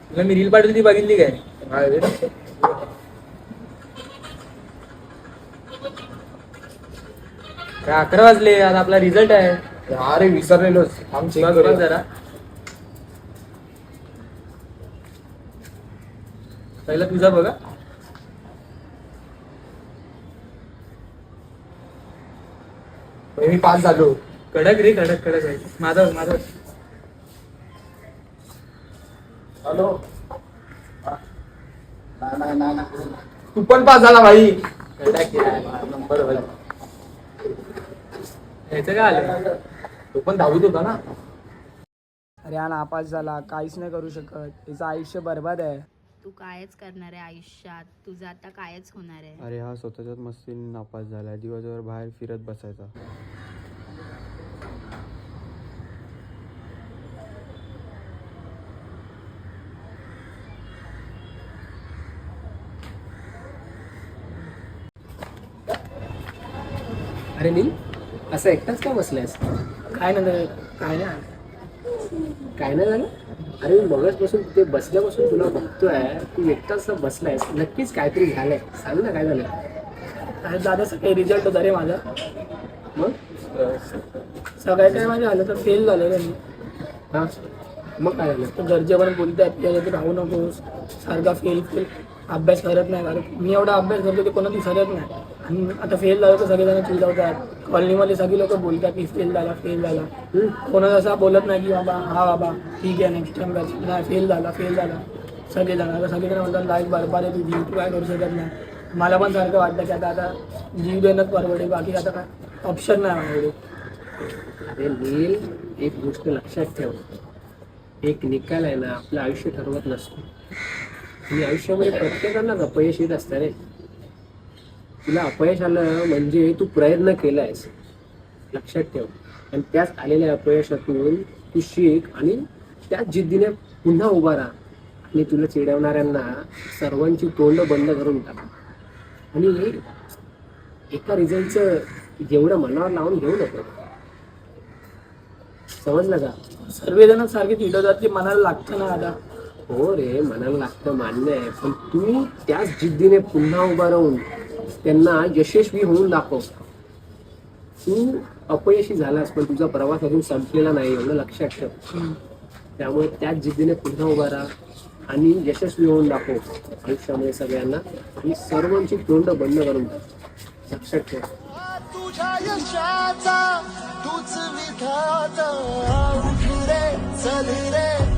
तुला मी रील पाठवली ती बघितली काय? काय 11 वाजले, आता आपला रिझल्ट आहे. अरे विसरलेलोच, आम चेक बघ करूया. जरा पहिला तुझा बघा. मी पास झालो. कडक रे, कडक कडक आहे. माझा माझा हॅलो. तू पण पास झाला भाई. कडक नंबर भाई. ह्याचं काय आलं? तू पण 10वीत होता ना. अरे हा नापास झाला, काहीच नाही करू शकत, तिचं आयुष्य बरबाद आहे. तू कायच करणार आहे आयुष्यात, तुझं आता कायच होणार आहे. अरे हा स्वतःच्याच मस्तीने नापास झाला, दिवसभर बाहेर फिरत बसायचा. अरे नील, असं एकटाच का बसलायस? काय नाही काय नाही. काय नाही झालं? अरे मी मगचपासून तिथे बसल्यापासून तुला बघतोय, तू एकटाच बसलायस, नक्कीच काहीतरी झालंय. सांग ना काय झालं. काय दादा सकाळी रिझल्ट होता रे माझा. मग सकाळी काय माझं झालं तर फेल झालं रे मी. हा, मग काय झालं? तर घरचे पण बोलतात की तू राहू नकोस, सारखा फेल फेल अभ्यास करत नाही. कारण मी एवढा अभ्यास करतो ते कोणा दिसत नाही. आणि आता फेल झालं तर सगळेजण चिडवतात. कॉलनीमध्ये सगळी लोक बोलतात की फेल झाला फेल झाला. कोणाच असं बोलत नाही की बाबा हा बाबा ठीक आहे नेक्स्ट टाइम कर. नाही, फेल झाला फेल झाला सगळेजण. आता सगळेजण म्हणतात लाईफ बरबाद आहे तुझी, तू काय करू शकत नाही. मला पण सारखं वाटतं की आता जीव देणंच परवडेल, बाकी आता काय ऑप्शन नाही माझ्याकडे. अरे नील, एक गोष्ट लक्षात ठेव, एक निकाल आहे ना आपलं आयुष्य ठरवत नसतो. आणि आयुष्यामध्ये प्रत्येकालाच अपयश येत असतं रे. तुला अपयश आलं म्हणजे तू प्रयत्न केलायस, लक्षात ठेव. आणि त्याच आलेल्या अपयशातून तू शिक आणि त्याच जिद्दीने पुन्हा उभा राहा. आणि तुला चिडवणाऱ्यांना सर्वांची तोंड बंद करून टाक. आणि एका रिझल्टचं जेवढं मनावर लावून घेऊ नको. समजलं का? सर्वजण सारखे चिडवतात की मनाला लागतं ना आता. हो रे, मनाला लागतं, मान्य आहे. पण तू त्याच जिद्दीने पुन्हा उभा राहून त्यांना यशस्वी होऊन दाखव. तू अपयशी झालास पण तुझा प्रवास अजून संपलेला नाही, एवढं लक्षात ठेव. त्यामुळे त्याच जिद्दीने पुन्हा उभा राहा आणि यशस्वी होऊन दाखव आयुष्यामध्ये सगळ्यांना. आणि सर्वांची तोंड बंद करून टाक, लक्षात ठेव. तुझ्या यशाचा तूच विधाता. उठ रे, चल रे,